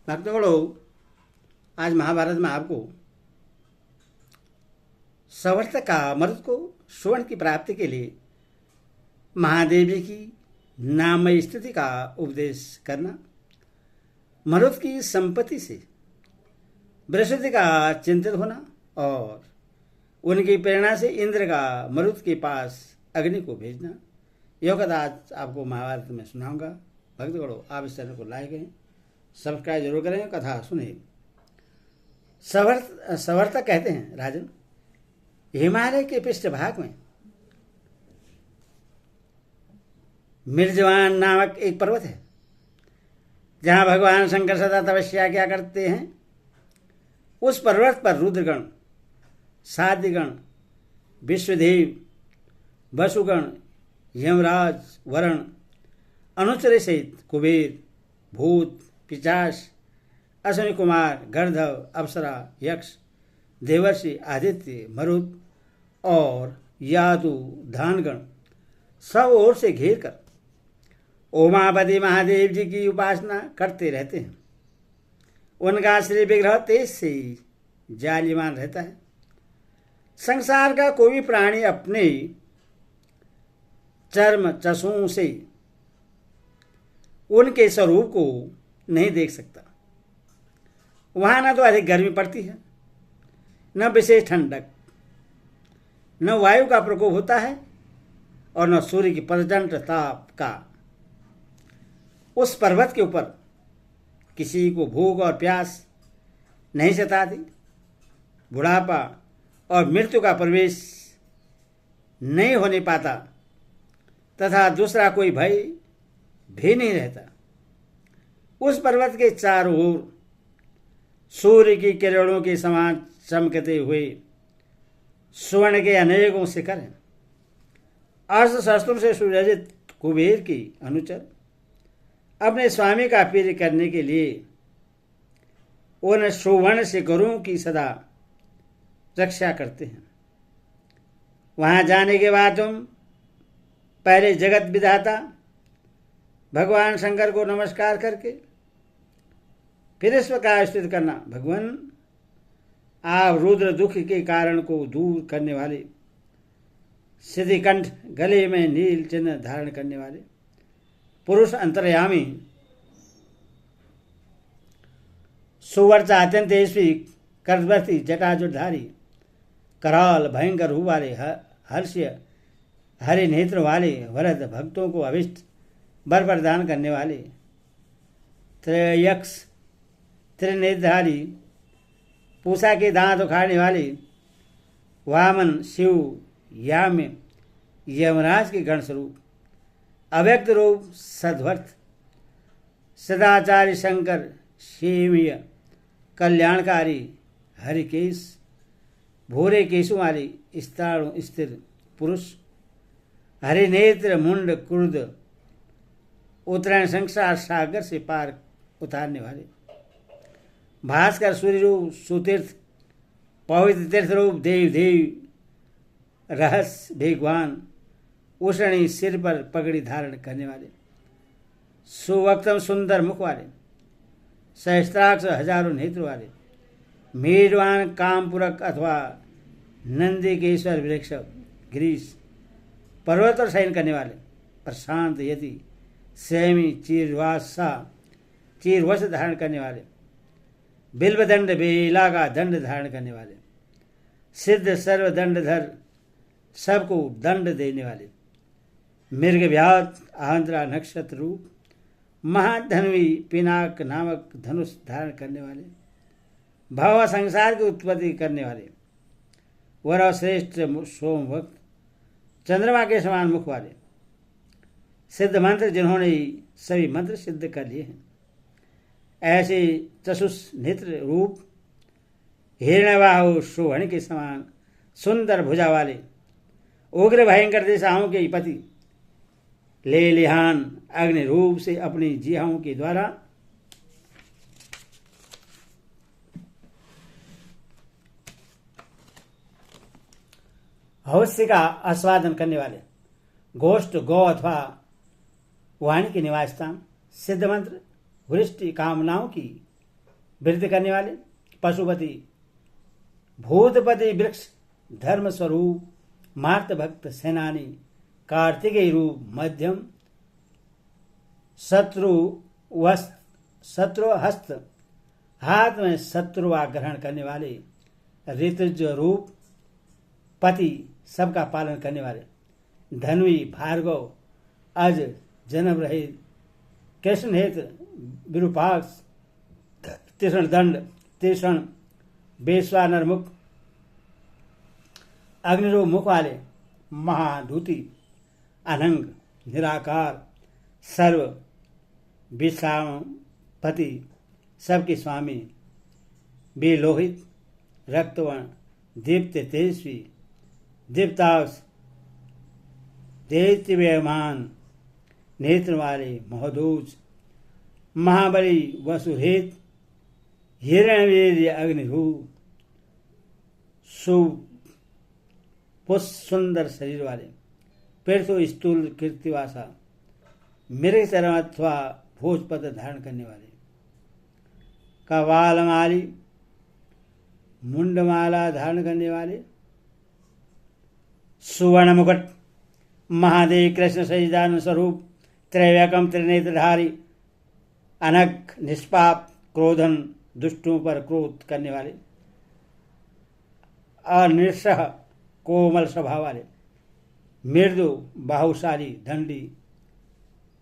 भक्तगणों, आज महाभारत में आपको सवर्त का मरुत को स्वर्ण की प्राप्ति के लिए महादेवी की नामय स्तुति का उपदेश करना, मरुत की संपत्ति से बृहस्पति का चिंतित होना और उनकी प्रेरणा से इंद्र का मरुत के पास अग्नि को भेजना, यह कथा आज आपको महाभारत में सुनाऊंगा। भक्तगणों, आप इस चैनल को लाइक करें, सब्सक्राइब जरूर करें, कथा सुने। सवर्तक कहते हैं राजन, हिमालय के पृष्ठभाग में मिर्जवान नामक एक पर्वत है, जहां भगवान शंकर सदा तपस्या किया करते हैं। उस पर्वत पर रुद्रगण, साध्यगण, विश्वदेव, वसुगण, यमराज, वरुण, अनुचर सहित कुबेर, भूत, पिशाच, अश्विनी कुमार, गंधर्व, अप्सरा, यक्ष, देवर्षि, आदित्य, मरुत और यादु धानगण सब ओर से घेर कर उमापति महादेव जी की उपासना करते रहते हैं। उनका श्री विग्रह तेज से जालिमान रहता है। संसार का कोई प्राणी अपने चर्म चक्षुओं से उनके स्वरूप को नहीं देख सकता। वहां न तो अधिक गर्मी पड़ती है, न विशेष ठंडक, न वायु का प्रकोप होता है और न सूर्य की प्रचंड ताप का। उस पर्वत के ऊपर किसी को भूख और प्यास नहीं सताती, बुढ़ापा और मृत्यु का प्रवेश नहीं होने पाता तथा दूसरा कोई भय भी नहीं रहता। उस पर्वत के चारों ओर सूर्य की किरणों के समान चमकते हुए स्वर्ण के अनेकों शिखर हैं। अस्त्र शस्त्रों से सुसज्जित कुबेर की अनुचर अपने स्वामी का प्रिय करने के लिए उन सुवर्ण शिखरों की सदा रक्षा करते हैं। वहां जाने के बाद तुम पहले जगत विधाता भगवान शंकर को नमस्कार करके फिर इस प्रकार स्तुति करना, भगवान आप रुद्र दुख के कारण को दूर करने वाले, सिद्धिकंठ गले में नील चिन्ह धारण करने वाले, पुरुष अंतर्यामी, सुवर्चा अत्यंत तेजस्वी, कर्जवर्ती, जटाजुधारी, कराल भयंकर रूप वाले, हर्ष्य हरे नेत्र वाले, वरद भक्तों को अभिष्ट वर प्रदान करने वाले, त्रयक्ष त्रिनेत्रधारी, पूषा के दांत उखाड़ने वाले, वामन शिव, याम्य यमराज के गण स्वरूप, अव्यक्त रूप सद्वर्थ, सदाचार्य शंकर, शेमीय कल्याणकारी, हरिकेश, भूरे केशों वाले, स्थाणु स्थिर पुरुष, हरे नेत्र, मुंड क्रुद्ध, उत्तरायण संसार सागर से पार उतारने वाले, भास्कर सूर्य रूप, सुतीर्थ पवित्र तीर्थ रूप, देव देव रहस्य भेगवान, उषणी सिर पर पगड़ी धारण करने वाले, सुवक्तम सुंदर मुख वाले, सहस्त्राक्ष हजारों नेत्र वाले, मेरवान कामपूरक अथवा नंदिकेश्वर वृक्ष गिरीश पर्वत और शयन करने वाले, प्रशांत यति सेमी चीरवासा चीरवश धारण करने वाले, बिल्वदंड बेला का दंड धारण करने वाले, सिद्ध सर्वदंडधर सबको दंड देने वाले, मृग व्यात आंध्रा नक्षत्र रूप, महाधनवी पिनाक नामक धनुष धारण करने वाले, भव संसार की उत्पत्ति करने वाले, वर श्रेष्ठ सोमभक्त, चंद्रमा के समान मुख वाले, सिद्ध मंत्र जिन्होंने सभी मंत्र सिद्ध कर लिए हैं, ऐसे चशुष नेत्र रूप, हिरण्यबाहु शोभन के समान सुंदर भुजा वाले, उग्र भयंकर दिशाओं के पति, लेलिहान अग्नि रूप से अपनी जिहाओं के द्वारा हवस्य का आस्वादन करने वाले, गोष्ठ गौ अथवा वाणी के निवास स्थान, सिद्ध मंत्र, वृष्टि कामनाओं की वृद्धि करने वाले, पशुपति, भूतपति, वृक्ष, धर्म स्वरूप, मार्त भक्त, सेनानी, कार्तिकेय रूप, मध्यम, शत्रु हस्त, हाथ में शत्रुआ ग्रहण करने वाले, ऋतुज रूप, पति, सबका पालन करने वाले, धन्वी, भार्गव, अज, जन्म रहित, कृष्ण हेत, विरूपाक्ष, तीक्ष्ण दंड, तीक्ष्ण, बेस्वानर मुख, अग्निरूप मुख वाले, महाधूति, अनंग, निराकार, सर्व, विश्रामपति, सबके स्वामी, बेलोहित, रक्तवर्ण, दीप्त तेजस्वी, दीप्ताक्ष, दैत्यव्यमान, नेत्र वाले, महोदूज, महाबली, वसुरहित, हिरण्यवीर्य, अग्निरूप, पुष्प, सुंदर शरीर वाले, पृथु, स्थूल, कृतिवासा, मृग चरम अथवा भोजपद धारण करने वाले, कवालमाली, मुंडमाला धारण करने वाले, सुवर्ण मुकुट, महादेव कृष्ण सहिदान स्वरूप, त्रैव्यकम, त्रिनेत्रधारी, अनग, निष्पाप, क्रोधन, दुष्टों पर क्रोध करने वाले, अनिर्सह, कोमल स्वभाव वाले, मृदु, बाहुशाली, दंडी,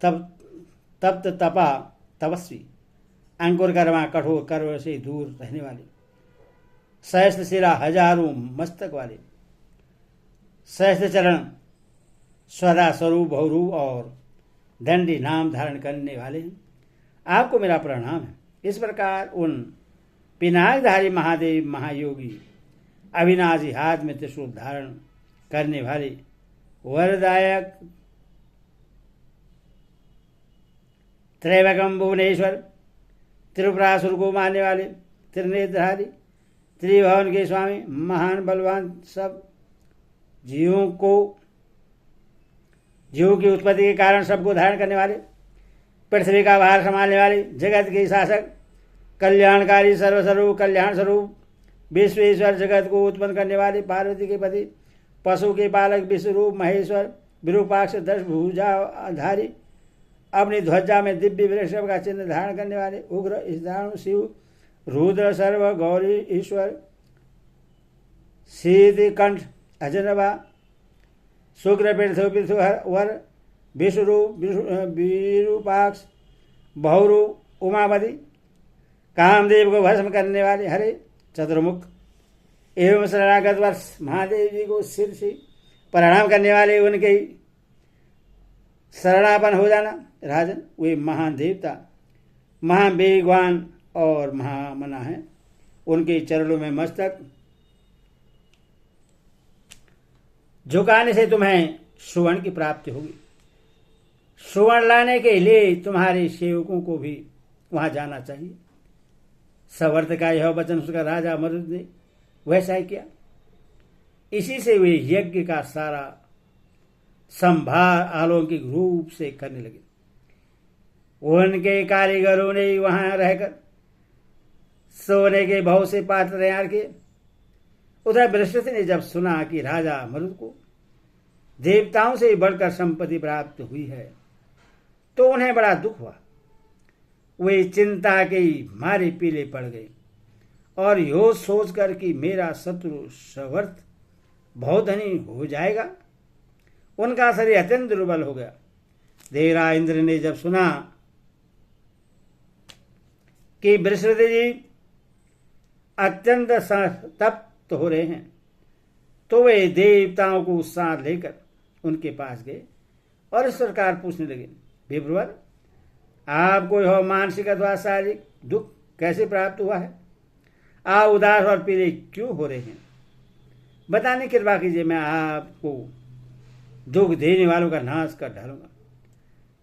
तप्त तपा, तपस्वी, अंकुर कर्मा, कठोर कर्म से दूर रहने वाले, सहस्त्र शिरा, हजारों मस्तक वाले, सहस्त्र चरण, स्वदा स्वरूप, बहुरूप और दंडी नाम धारण करने वाले हैं। आपको मेरा प्रणाम है। इस प्रकार उन पिनाकधारी महादेव, महायोगी, अविनाशी, हाथ में त्रिशूल धारण करने वाले, वरदायक, त्रैवकम भुवनेश्वर, त्रिपुरासुर को मारने वाले, त्रिनेत्रधारी, त्रिभुवन के स्वामी, महान बलवान, सब जीवों की उत्पत्ति के कारण सबको धारण करने वाले, पृथ्वी का भार संभालने वाले, जगत के शासक, कल्याणकारी, सर्वस्वरूप, कल्याण स्वरूप, विश्वेश्वर, जगत को उत्पन्न करने वाले, पार्वती के पति, पशु के पालक, विश्वरूप, महेश्वर, विरूपाक्ष, 10 भुजाधारी, अपनी ध्वजा में दिव्य वृषभ का चिन्ह धारण करने वाले, उग्र, ईशाणु, शिव, रुद्र, सर्व, गौरी, ईश्वर, सीधि, कंठ, अजनबा, शुक्र, पृथु वर, विश्वरूप, विरूपाक्ष, बहुरूप, उमापति, कामदेव को भस्म करने वाले, हरे, चतुर्मुख एवं शरणागत वर्ष महादेव जी को सिर से प्रणाम करने वाले, उनके शरणापन हो जाना। राजन, वे महान देवता, महावेगवान और महामना है। उनके चरणों में मस्तक झुकाने से तुम्हें सुवर्ण की प्राप्ति होगी। सुवर्ण लाने के लिए तुम्हारे सेवकों को भी वहां जाना चाहिए। सवर्त का यह वचन उसका राजा मरुद ने वैसा ही किया। इसी से वे यज्ञ का सारा संभार अलौकिक रूप से करने लगे। उनके कारीगरों ने वहां रहकर सोने के बहुत से पात्र तैयार किए। उधर बृहस्पति ने जब सुना कि राजा मरुद को देवताओं से बढ़कर संपत्ति प्राप्त हुई है तो उन्हें बड़ा दुख हुआ। वे चिंता के मारे पीले पड़ गए और यो सोचकर कि मेरा शत्रु सवर्त बहुत धनी हो जाएगा, उनका शरीर अत्यंत दुर्बल हो गया। देवराज इंद्र ने जब सुना कि बृहस्पति जी अत्यंत तप्त हो रहे हैं तो वे देवताओं को साथ लेकर उनके पास गए और इस प्रकार पूछने लगे, विप्रवर, आपको यह मानसिक अथवा शारीरिक दुख कैसे प्राप्त हुआ है? आप उदास और पीले क्यों हो रहे हैं? बताने की कृपा कीजिए, मैं आपको दुख देने वालों का नाश कर डालूंगा।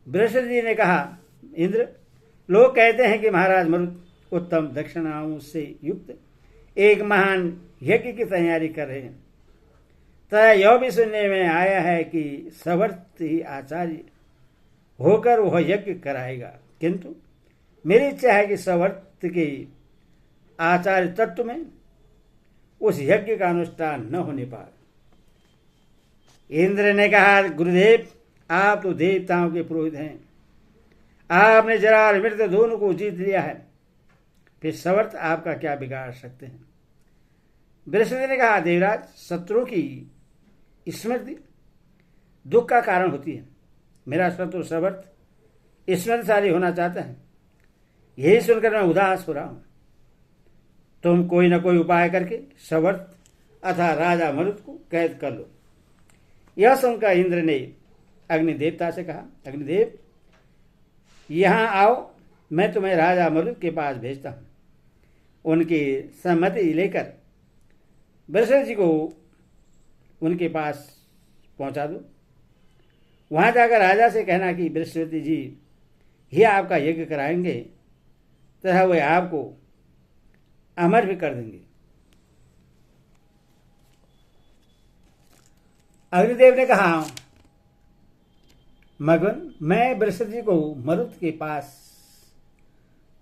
बृहस्पति जी ने कहा, इंद्र, लोग कहते हैं कि महाराज मरुद उत्तम दक्षिणाओं से युक्त एक महान यज्ञ की तैयारी कर रहे हैं। तथा यह भी सुनने में आया है कि सवर्त ही आचार्य होकर वह यज्ञ कराएगा, किंतु मेरी इच्छा है कि सवर्त के आचार्य तत्व में उस यज्ञ का अनुष्ठान न होने पर इंद्र ने कहा, गुरुदेव आप तो देवताओं के पुरोहित हैं, आपने जरा और मृत दोनों को जीत लिया है, फिर समर्थ आपका क्या बिगाड़ सकते हैं। बृहस्पति ने कहा, देवराज शत्रु की स्मृति दुख का कारण होती है। मेरा शत्रु समर्थ स्मृतिशाली होना चाहता है, यही सुनकर मैं उदास हो रहा हूं। तुम कोई न कोई उपाय करके समर्थ अथा राजा मरुत को कैद कर लो। यह सुनकर इंद्र ने अग्नि देवता से कहा, अग्निदेव यहां आओ, मैं तुम्हें राजा मरुत के पास भेजता हूं। उनकी सम्मति लेकर बृहस्पति जी को उनके पास पहुंचा दो। वहां जाकर राजा से कहना कि बृहस्पति जी ही आपका यज्ञ कराएंगे तथा वे आपको अमर भी कर देंगे। अग्निदेव ने कहा, मगन मैं बृहस्पति जी को मरुत के पास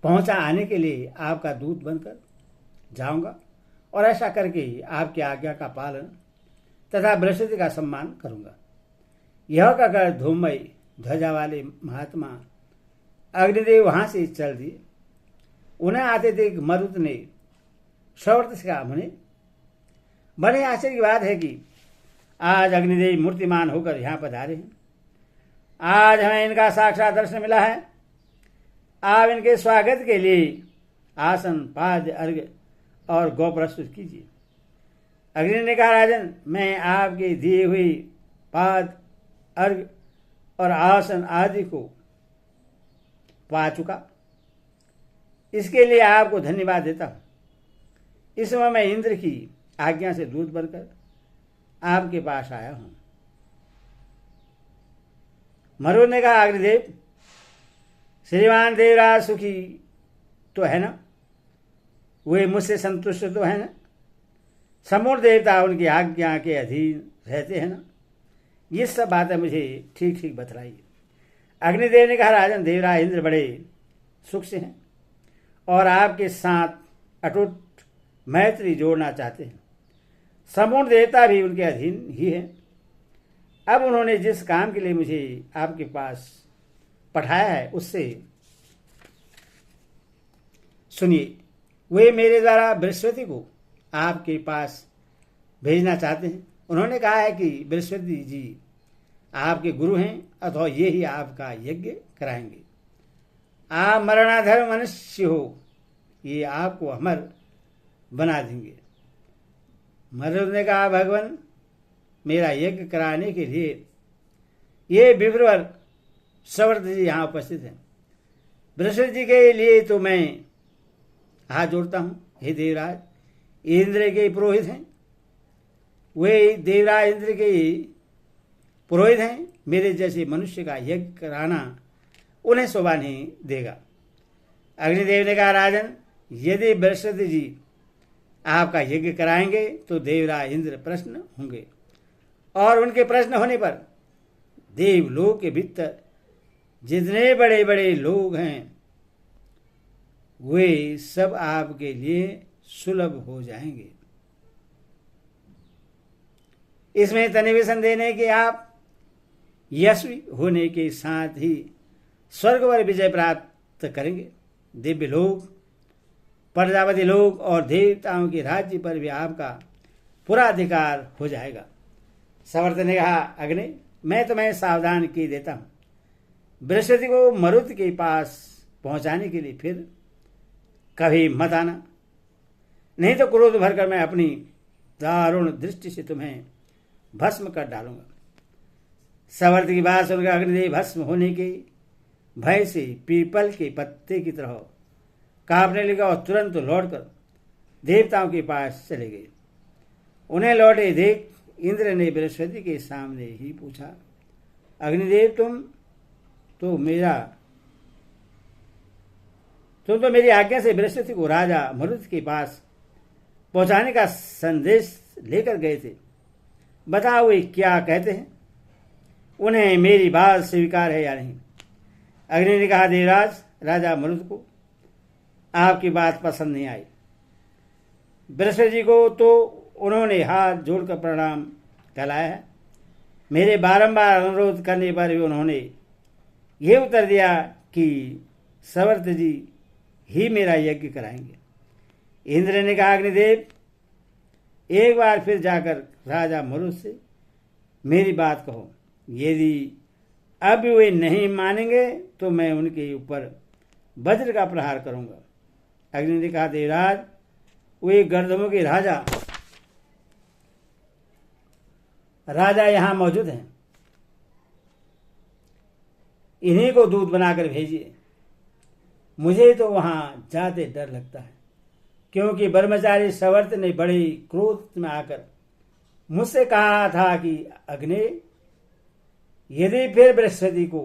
पहुंचा आने के लिए आपका दूत बनकर जाऊंगा और ऐसा करके आपकी आज्ञा का पालन तथा बृहस्पति का सम्मान करूंगा। यह कहकर धूममय ध्वजा वाले महात्मा अग्निदेव वहां से चल दिए। उन्हें आते देख मरुत ने सवर्त से कहा, मुने बड़े आश्चर्य की बात है कि आज अग्निदेव मूर्तिमान होकर यहां पधारे हैं। आज हमें इनका साक्षात दर्शन मिला है। आप इनके स्वागत के लिए आसन पाद्य अर्घ्य और गौ प्रस्तुत कीजिए। अग्नि ने कहा, राजन मैं आपके दिए हुई पाद अर्घ्य और आसन आदि को पा चुका, इसके लिए आपको धन्यवाद देता हूं। इस समय मैं इंद्र की आज्ञा से दूत बनकर आपके पास आया हूं। मरुद ने कहा, अग्निदेव श्रीमान देवराज सुखी तो है ना, वे मुझसे संतुष्ट तो है ना, समूह देवता उनकी आज्ञा के अधीन रहते हैं ना, ये सब बातें मुझे ठीक ठीक बतलाइए। अग्निदेव ने कहा, राजन देवराज इंद्र बड़े सुख से हैं और आपके साथ अटूट मैत्री जोड़ना चाहते हैं। समूह देवता भी उनके अधीन ही है। अब उन्होंने जिस काम के लिए मुझे आपके पास पठाया है उससे सुनिए। वे मेरे द्वारा बृहस्पति को आपके पास भेजना चाहते हैं। उन्होंने कहा है कि बृहस्पति जी आपके गुरु हैं अथवा ये ही आपका यज्ञ कराएंगे। आप मरणाधर मनुष्य हो, ये आपको अमर बना देंगे। मरुद ने कहा, भगवान मेरा यज्ञ कराने के लिए ये विप्रवर सवर्त जी यहाँ उपस्थित हैं। बृहस्पति जी के लिए तो मैं हाथ जोड़ता हूँ। हे देवराज इंद्र के पुरोहित हैं, वे देवराज इंद्र के पुरोहित हैं। मेरे जैसे मनुष्य का यज्ञ कराना उन्हें शोभा नहीं देगा। अग्निदेव ने कहा, राजन यदि बृहस्पति जी आपका यज्ञ कराएंगे तो देवराज इंद्र प्रश्न होंगे और उनके प्रश्न होने पर देवलोक के भीतर जितने बड़े बड़े लोग हैं वे सब आपके लिए सुलभ हो जाएंगे। इसमें तनि भी संदेह नहीं कि आप यशस्वी होने के साथ ही स्वर्ग पर विजय प्राप्त करेंगे। दिव्य लोक, प्रजापति लोक और देवताओं के राज्य पर भी आपका पूरा अधिकार हो जाएगा। समर्थ ने कहा, अग्नि मैं तुम्हें सावधान किए देता हूं। बृहस्पति को मरुत के पास पहुंचाने के लिए फिर कभी मत आना, नहीं तो क्रोध भरकर मैं अपनी दारुण दृष्टि से तुम्हें भस्म कर डालूंगा। समर्थ की बात सुनकर अग्निदेव भस्म होने के भय से पीपल के पत्ते की तरह कांपने लगा और तुरंत लौटकर देवताओं के पास चले गए। उन्हें लौटे देख इंद्र ने बृहस्पति के सामने ही पूछा, अग्निदेव तुम तो मेरी आज्ञा से बृहस्पति को राजा मरुत के पास पहुंचाने का संदेश लेकर गए थे। बताओ वे क्या कहते हैं, उन्हें मेरी बात स्वीकार है या नहीं। अग्नि ने कहा, देवराज राजा मरुत को आपकी बात पसंद नहीं आई। बृहस्पति जी को तो उन्होंने हाथ जोड़कर प्रणाम कहलाया है। मेरे बारंबार अनुरोध करने पर भी उन्होंने ये उत्तर दिया कि सवर्त जी ही मेरा यज्ञ कराएंगे। इंद्र ने कहा, अग्निदेव एक बार फिर जाकर राजा मरुत से मेरी बात कहो, यदि अब वे नहीं मानेंगे तो मैं उनके ऊपर वज्र का प्रहार करूंगा। अग्नि ने कहा, देवराज वे गर्दभों के राजा यहां मौजूद हैं, इन्हीं को दूत बनाकर भेजिए। मुझे तो वहां जाते डर लगता है, क्योंकि ब्रह्मचारी सवर्त ने बड़े क्रोध में आकर मुझसे कहा था कि अग्नि, यदि फिर बृहस्पति को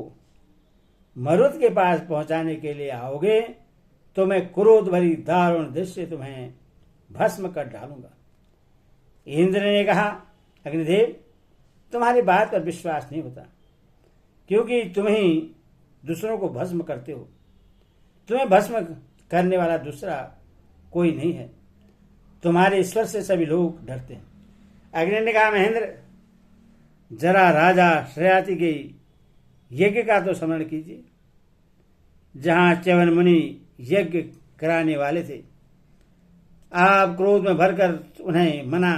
मरुत के पास पहुंचाने के लिए आओगे तो मैं क्रोध भरी दारुण दृश्य तुम्हें भस्म कर डालूंगा। इंद्र ने कहा, अग्निदेव तुम्हारी बात पर विश्वास नहीं होता, क्योंकि तुम ही दूसरों को भस्म करते हो। तुम्हें भस्म करने वाला दूसरा कोई नहीं है। तुम्हारे ईश्वर से सभी लोग डरते हैं। अग्नि ने कहा, महेंद्र जरा राजा श्रेयाति के यज्ञ का तो स्मरण कीजिए, जहां च्यवन मुनि यज्ञ कराने वाले थे। आप क्रोध में भरकर उन्हें मना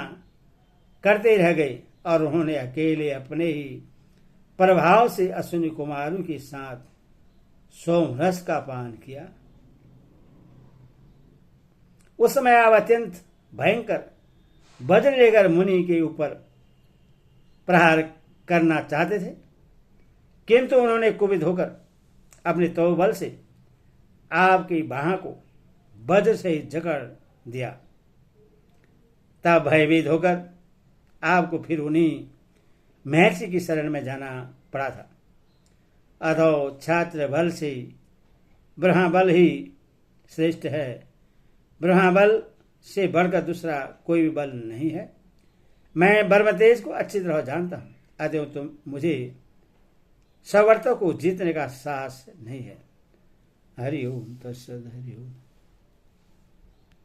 करते रह गए और उन्होंने अकेले अपने ही प्रभाव से अश्विनी कुमारों के साथ सोमरस का पान किया। उस समय आप अत्यंत भयंकर वज्र लेकर मुनि के ऊपर प्रहार करना चाहते थे, किंतु उन्होंने कुपित होकर अपने तोबल से आपकी बाह को वज्र से जकड़ दिया। तब भयभीत होकर आपको फिर उन्हीं महर्षि की शरण में जाना पड़ा था। अथो छात्र बल से ब्रह्मबल ही श्रेष्ठ है। ब्रह्मबल से बढ़कर दूसरा कोई भी बल नहीं है। मैं ब्रह्मतेज को अच्छी तरह जानता हूं, अतः तुम मुझे सवर्तों को जीतने का साहस नहीं है। हरि ओम तत्सद। हरि ओम।